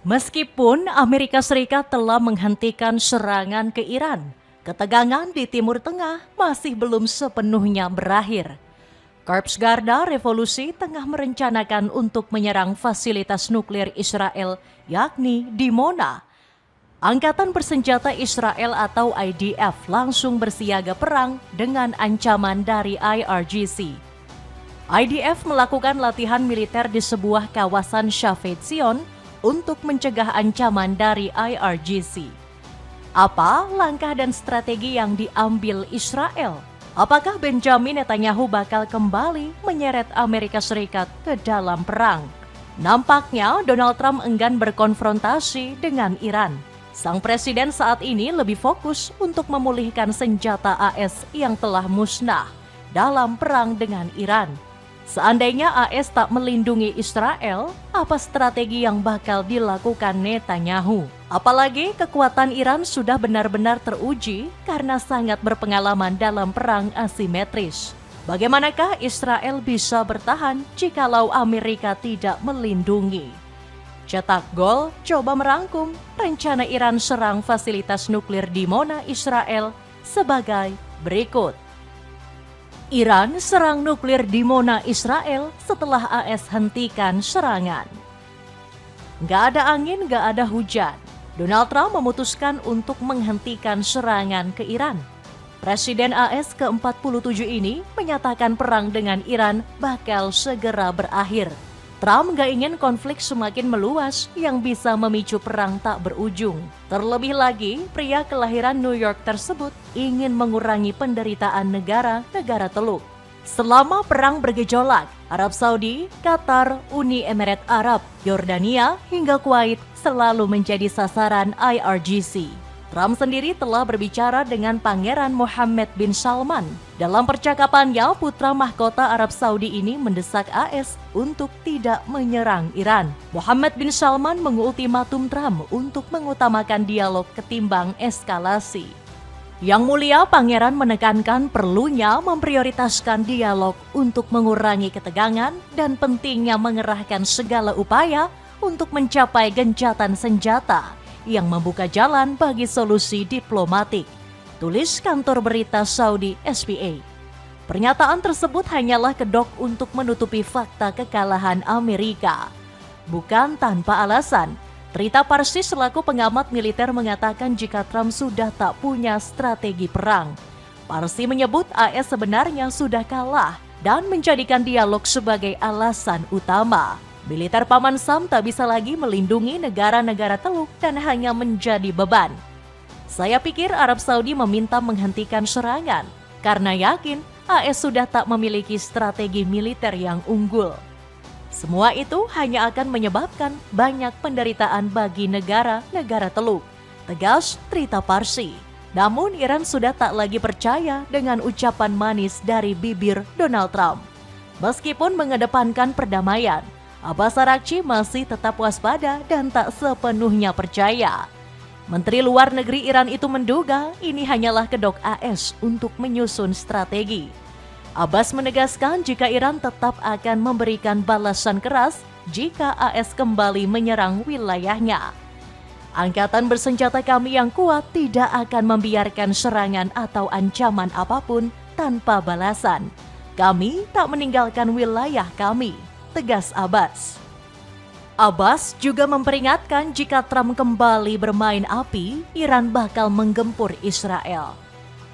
Meskipun Amerika Serikat telah menghentikan serangan ke Iran, ketegangan di Timur Tengah masih belum sepenuhnya berakhir. Korps Garda Revolusi tengah merencanakan untuk menyerang fasilitas nuklir Israel, yakni Dimona. Angkatan Bersenjata Israel atau IDF langsung bersiaga perang dengan ancaman dari IRGC. IDF melakukan latihan militer di sebuah kawasan Shaved Zion untuk mencegah ancaman dari IRGC. Apa langkah dan strategi yang diambil Israel? Apakah Benjamin Netanyahu bakal kembali menyeret Amerika Serikat ke dalam perang? Nampaknya Donald Trump enggan berkonfrontasi dengan Iran. Sang presiden saat ini lebih fokus untuk memulihkan senjata AS yang telah musnah dalam perang dengan Iran. Seandainya AS tak melindungi Israel, apa strategi yang bakal dilakukan Netanyahu? Apalagi kekuatan Iran sudah benar-benar teruji karena sangat berpengalaman dalam perang asimetris. Bagaimanakah Israel bisa bertahan jikalau Amerika tidak melindungi? Cetak Gol coba merangkum rencana Iran serang fasilitas nuklir Dimona Israel sebagai berikut. Iran serang nuklir Dimona Israel setelah AS hentikan serangan. Gak ada angin, gak ada hujan. Donald Trump memutuskan untuk menghentikan serangan ke Iran. Presiden AS ke-47 ini menyatakan perang dengan Iran bakal segera berakhir. Trump gak ingin konflik semakin meluas yang bisa memicu perang tak berujung. Terlebih lagi, pria kelahiran New York tersebut ingin mengurangi penderitaan negara-negara Teluk. Selama perang bergejolak, Arab Saudi, Qatar, Uni Emirat Arab, Yordania, hingga Kuwait selalu menjadi sasaran IRGC. Trump sendiri telah berbicara dengan Pangeran Mohammed bin Salman. Dalam percakapannya, putra mahkota Arab Saudi ini mendesak AS untuk tidak menyerang Iran. Mohammed bin Salman mengultimatum Trump untuk mengutamakan dialog ketimbang eskalasi. Yang Mulia Pangeran menekankan perlunya memprioritaskan dialog untuk mengurangi ketegangan dan pentingnya mengerahkan segala upaya untuk mencapai gencatan senjata yang membuka jalan bagi solusi diplomatik, tulis kantor berita Saudi SPA. Pernyataan tersebut hanyalah kedok untuk menutupi fakta kekalahan Amerika. Bukan tanpa alasan, Trita Parsi selaku pengamat militer mengatakan jika Trump sudah tak punya strategi perang. Parsi menyebut AS sebenarnya sudah kalah dan menjadikan dialog sebagai alasan utama. Militer Paman Sam tak bisa lagi melindungi negara-negara Teluk dan hanya menjadi beban. Saya pikir Arab Saudi meminta menghentikan serangan karena yakin AS sudah tak memiliki strategi militer yang unggul. Semua itu hanya akan menyebabkan banyak penderitaan bagi negara-negara Teluk, tegas Trita Parsi. Namun Iran sudah tak lagi percaya dengan ucapan manis dari bibir Donald Trump. Meskipun mengedepankan perdamaian, Abbas Araghchi masih tetap waspada dan tak sepenuhnya percaya. Menteri Luar Negeri Iran itu menduga ini hanyalah kedok AS untuk menyusun strategi. Abbas menegaskan jika Iran tetap akan memberikan balasan keras jika AS kembali menyerang wilayahnya. Angkatan bersenjata kami yang kuat tidak akan membiarkan serangan atau ancaman apapun tanpa balasan. Kami tak meninggalkan wilayah kami, tegas Abbas. Abbas juga memperingatkan jika Trump kembali bermain api, Iran bakal menggempur Israel.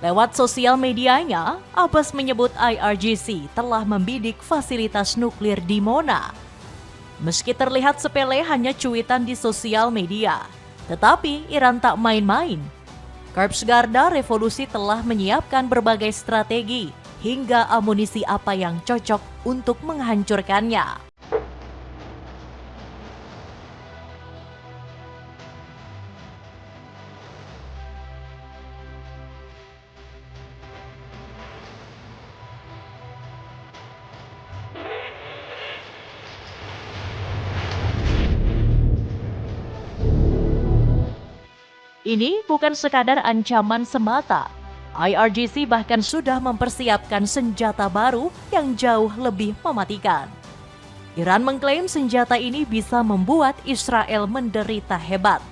Lewat sosial medianya, Abbas menyebut IRGC telah membidik fasilitas nuklir Dimona. Meski terlihat sepele hanya cuitan di sosial media, tetapi Iran tak main-main. Korps Garda Revolusi telah menyiapkan berbagai strategi hingga amunisi apa yang cocok untuk menghancurkannya. Ini bukan sekadar ancaman semata. IRGC bahkan sudah mempersiapkan senjata baru yang jauh lebih mematikan. Iran mengklaim senjata ini bisa membuat Israel menderita hebat.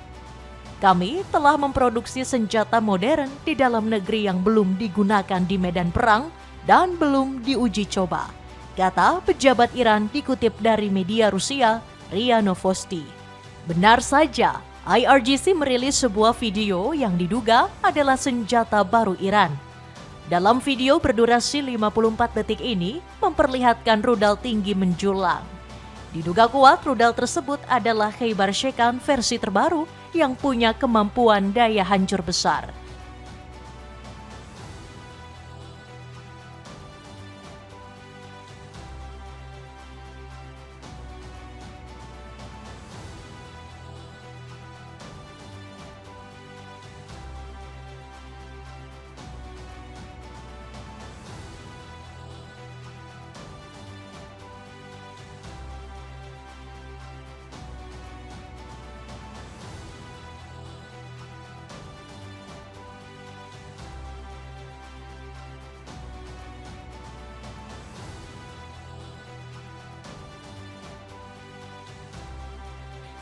Kami telah memproduksi senjata modern di dalam negeri yang belum digunakan di medan perang dan belum diuji coba, kata pejabat Iran dikutip dari media Rusia, RIA Novosti. Benar saja, IRGC merilis sebuah video yang diduga adalah senjata baru Iran. Dalam video berdurasi 54 detik ini memperlihatkan rudal tinggi menjulang. Diduga kuat rudal tersebut adalah Khaybar Shekan versi terbaru yang punya kemampuan daya hancur besar.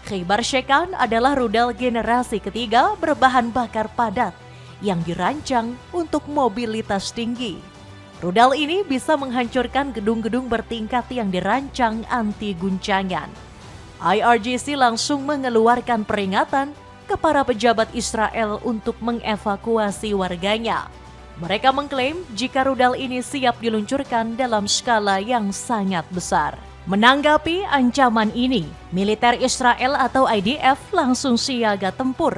Khaybar Shekan adalah rudal generasi ketiga berbahan bakar padat yang dirancang untuk mobilitas tinggi. Rudal ini bisa menghancurkan gedung-gedung bertingkat yang dirancang anti guncangan. IRGC langsung mengeluarkan peringatan ke para pejabat Israel untuk mengevakuasi warganya. Mereka mengklaim jika rudal ini siap diluncurkan dalam skala yang sangat besar. Menanggapi ancaman ini, militer Israel atau IDF langsung siaga tempur.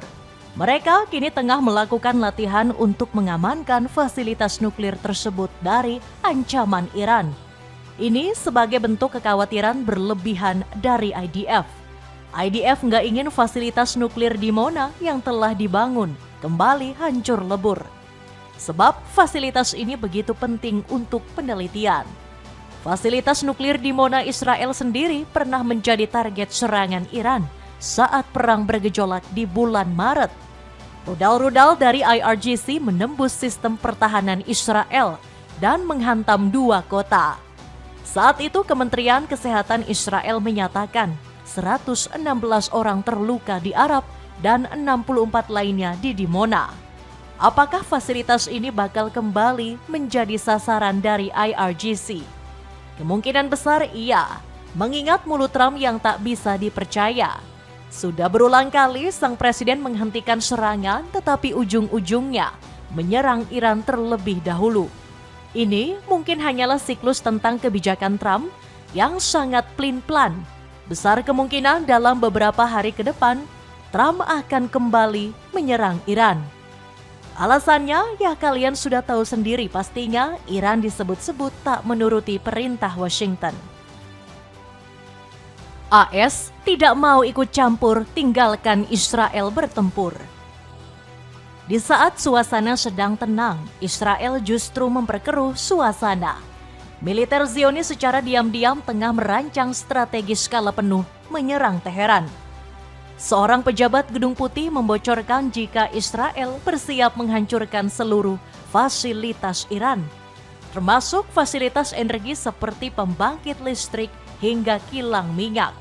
Mereka kini tengah melakukan latihan untuk mengamankan fasilitas nuklir tersebut dari ancaman Iran. Ini sebagai bentuk kekhawatiran berlebihan dari IDF. IDF nggak ingin fasilitas nuklir di Mona yang telah dibangun kembali hancur lebur. Sebab fasilitas ini begitu penting untuk penelitian. Fasilitas nuklir di Mona Israel sendiri pernah menjadi target serangan Iran saat perang bergejolak di bulan Maret. Rudal-rudal dari IRGC menembus sistem pertahanan Israel dan menghantam 2 kota. Saat itu Kementerian Kesehatan Israel menyatakan 116 orang terluka di Arab dan 64 lainnya di Dimona. Apakah fasilitas ini bakal kembali menjadi sasaran dari IRGC? Kemungkinan besar iya, mengingat mulut Trump yang tak bisa dipercaya. Sudah berulang kali sang presiden menghentikan serangan tetapi ujung-ujungnya menyerang Iran terlebih dahulu. Ini mungkin hanyalah siklus tentang kebijakan Trump yang sangat pelin-pelan. Besar kemungkinan dalam beberapa hari ke depan, Trump akan kembali menyerang Iran. Alasannya ya kalian sudah tahu sendiri, pastinya Iran disebut-sebut tak menuruti perintah Washington. AS tidak mau ikut campur, tinggalkan Israel bertempur. Di saat suasana sedang tenang, Israel justru memperkeruh suasana. Militer Zionis secara diam-diam tengah merancang strategi skala penuh menyerang Teheran. Seorang pejabat Gedung Putih membocorkan jika Israel bersiap menghancurkan seluruh fasilitas Iran, termasuk fasilitas energi seperti pembangkit listrik hingga kilang minyak.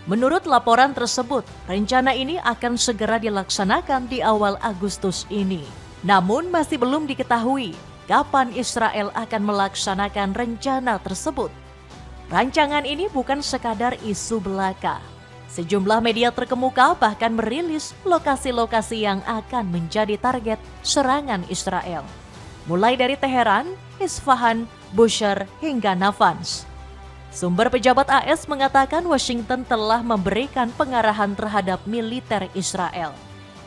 Menurut laporan tersebut, rencana ini akan segera dilaksanakan di awal Agustus ini. Namun masih belum diketahui kapan Israel akan melaksanakan rencana tersebut. Rancangan ini bukan sekadar isu belaka. Sejumlah media terkemuka bahkan merilis lokasi-lokasi yang akan menjadi target serangan Israel, mulai dari Teheran, Isfahan, Bushehr, hingga Navanz. Sumber pejabat AS mengatakan Washington telah memberikan pengarahan terhadap militer Israel.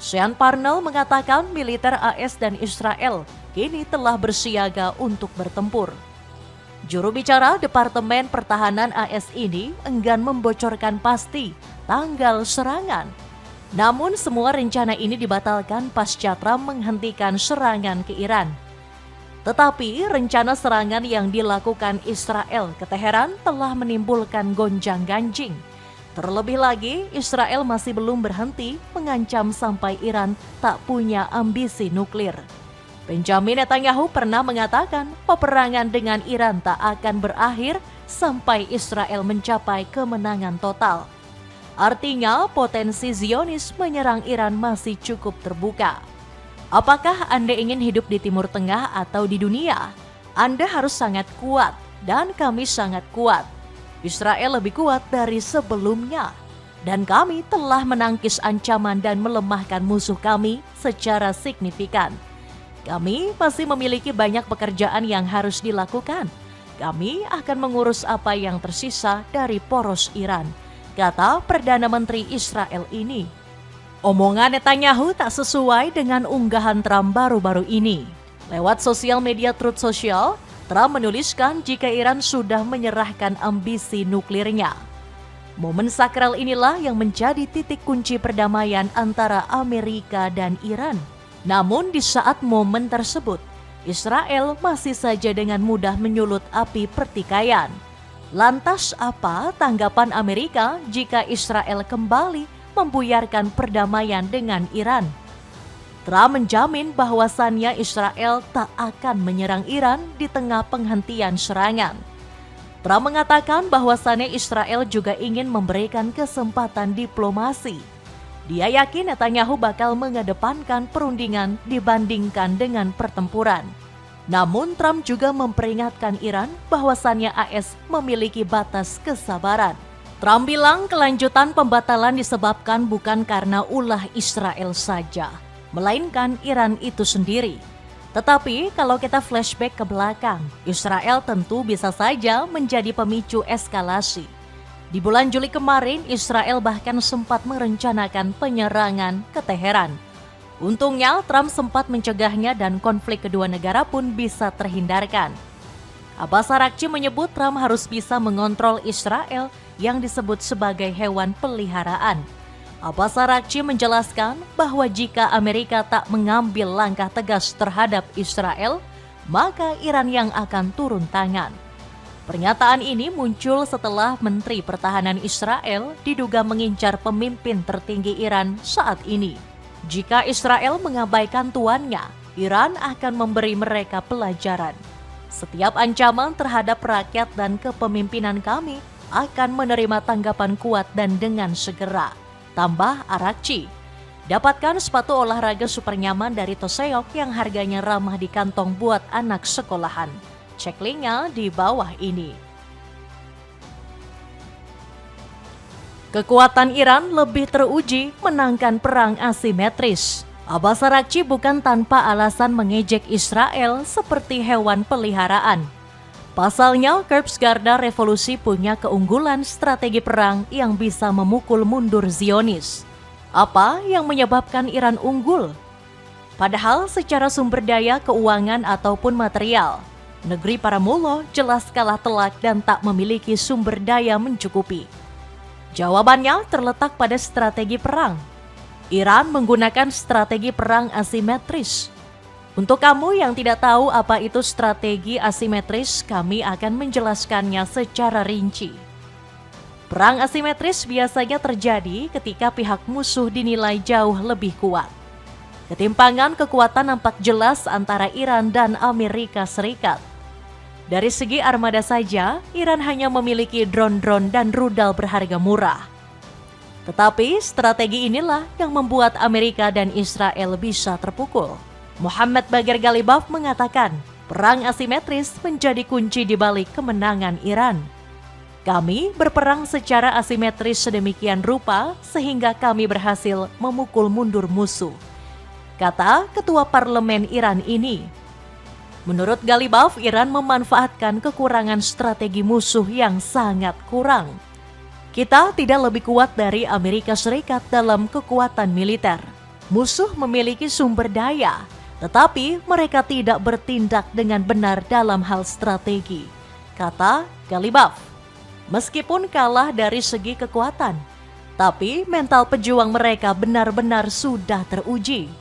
Sean Parnell mengatakan militer AS dan Israel kini telah bersiaga untuk bertempur. Juru bicara Departemen Pertahanan AS ini enggan membocorkan pasti tanggal serangan. Namun semua rencana ini dibatalkan pasca Trump menghentikan serangan ke Iran. Tetapi rencana serangan yang dilakukan Israel ke Teheran telah menimbulkan gonjang-ganjing. Terlebih lagi, Israel masih belum berhenti mengancam sampai Iran tak punya ambisi nuklir. Benjamin Netanyahu pernah mengatakan peperangan dengan Iran tak akan berakhir sampai Israel mencapai kemenangan total. Artinya, potensi Zionis menyerang Iran masih cukup terbuka. Apakah Anda ingin hidup di Timur Tengah atau di dunia? Anda harus sangat kuat, dan kami sangat kuat. Israel lebih kuat dari sebelumnya, dan kami telah menangkis ancaman dan melemahkan musuh kami secara signifikan. Kami masih memiliki banyak pekerjaan yang harus dilakukan. Kami akan mengurus apa yang tersisa dari poros Iran, kata Perdana Menteri Israel ini. Omongan Netanyahu tak sesuai dengan unggahan Trump baru-baru ini. Lewat sosial media Truth Social, Trump menuliskan jika Iran sudah menyerahkan ambisi nuklirnya. Momen sakral inilah yang menjadi titik kunci perdamaian antara Amerika dan Iran. Namun di saat momen tersebut, Israel masih saja dengan mudah menyulut api pertikaian. Lantas apa tanggapan Amerika jika Israel kembali membuyarkan perdamaian dengan Iran? Trump menjamin bahwasannya Israel tak akan menyerang Iran di tengah penghentian serangan. Trump mengatakan bahwasannya Israel juga ingin memberikan kesempatan diplomasi. Dia yakin Netanyahu bakal mengedepankan perundingan dibandingkan dengan pertempuran. Namun Trump juga memperingatkan Iran bahwasannya AS memiliki batas kesabaran. Trump bilang kelanjutan pembatalan disebabkan bukan karena ulah Israel saja, melainkan Iran itu sendiri. Tetapi kalau kita flashback ke belakang, Israel tentu bisa saja menjadi pemicu eskalasi. Di bulan Juli kemarin, Israel bahkan sempat merencanakan penyerangan ke Teheran. Untungnya, Trump sempat mencegahnya dan konflik kedua negara pun bisa terhindarkan. Abbas Araghchi menyebut Trump harus bisa mengontrol Israel yang disebut sebagai hewan peliharaan. Abbas Araghchi menjelaskan bahwa jika Amerika tak mengambil langkah tegas terhadap Israel, maka Iran yang akan turun tangan. Pernyataan ini muncul setelah Menteri Pertahanan Israel diduga mengincar pemimpin tertinggi Iran saat ini. Jika Israel mengabaikan tuannya, Iran akan memberi mereka pelajaran. Setiap ancaman terhadap rakyat dan kepemimpinan kami akan menerima tanggapan kuat dan dengan segera, tambah Araghchi. Dapatkan sepatu olahraga super nyaman dari Toseok yang harganya ramah di kantong buat anak sekolahan. Cek linknya di bawah ini. Kekuatan Iran lebih teruji menangkan perang asimetris. Abbas Araghchi bukan tanpa alasan mengejek Israel seperti hewan peliharaan. Pasalnya, Korps Garda Revolusi punya keunggulan strategi perang yang bisa memukul mundur Zionis. Apa yang menyebabkan Iran unggul? Padahal secara sumber daya, keuangan ataupun material, negeri para mullah jelas kalah telak dan tak memiliki sumber daya mencukupi. Jawabannya terletak pada strategi perang. Iran menggunakan strategi perang asimetris. Untuk kamu yang tidak tahu apa itu strategi asimetris, kami akan menjelaskannya secara rinci. Perang asimetris biasanya terjadi ketika pihak musuh dinilai jauh lebih kuat. Ketimpangan kekuatan nampak jelas antara Iran dan Amerika Serikat. Dari segi armada saja, Iran hanya memiliki drone-drone dan rudal berharga murah. Tetapi strategi inilah yang membuat Amerika dan Israel bisa terpukul. Muhammad Bagir Ghalibaf mengatakan, perang asimetris menjadi kunci di balik kemenangan Iran. Kami berperang secara asimetris sedemikian rupa sehingga kami berhasil memukul mundur musuh, kata Ketua Parlemen Iran ini. Menurut Ghalibaf, Iran memanfaatkan kekurangan strategi musuh yang sangat kurang. Kita tidak lebih kuat dari Amerika Serikat dalam kekuatan militer. Musuh memiliki sumber daya, tetapi mereka tidak bertindak dengan benar dalam hal strategi, kata Ghalibaf. Meskipun kalah dari segi kekuatan, tapi mental pejuang mereka benar-benar sudah teruji.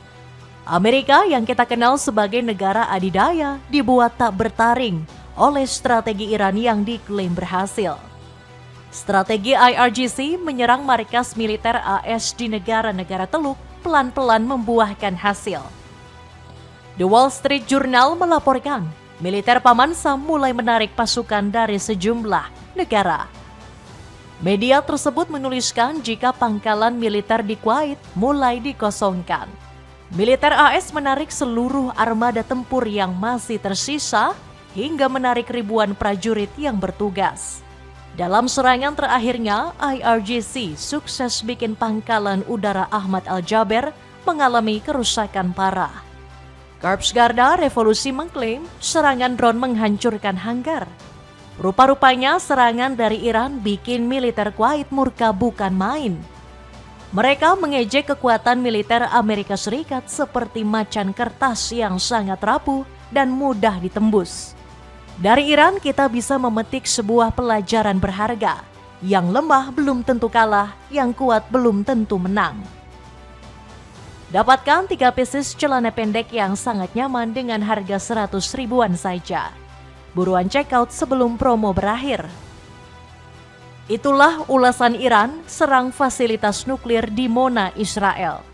Amerika yang kita kenal sebagai negara adidaya dibuat tak bertaring oleh strategi Iran yang diklaim berhasil. Strategi IRGC menyerang markas militer AS di negara-negara Teluk pelan-pelan membuahkan hasil. The Wall Street Journal melaporkan, militer Paman Sam mulai menarik pasukan dari sejumlah negara. Media tersebut menuliskan jika pangkalan militer di Kuwait mulai dikosongkan. Militer AS menarik seluruh armada tempur yang masih tersisa hingga menarik ribuan prajurit yang bertugas. Dalam serangan terakhirnya, IRGC sukses bikin pangkalan udara Ahmad Al-Jaber mengalami kerusakan parah. Korps Garda Revolusi mengklaim serangan drone menghancurkan hanggar. Rupa-rupanya serangan dari Iran bikin militer Kuwait murka bukan main. Mereka mengejek kekuatan militer Amerika Serikat seperti macan kertas yang sangat rapuh dan mudah ditembus. Dari Iran kita bisa memetik sebuah pelajaran berharga. Yang lemah belum tentu kalah, yang kuat belum tentu menang. Dapatkan 3 pieces celana pendek yang sangat nyaman dengan harga 100 ribuan saja. Buruan check out sebelum promo berakhir. Itulah ulasan Iran serang fasilitas nuklir di Mona, Israel.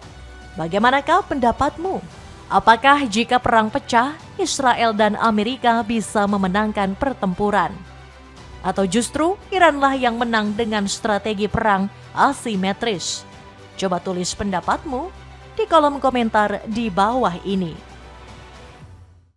Bagaimanakah pendapatmu? Apakah jika perang pecah, Israel dan Amerika bisa memenangkan pertempuran? Atau justru Iranlah yang menang dengan strategi perang asimetris? Coba tulis pendapatmu di kolom komentar di bawah ini.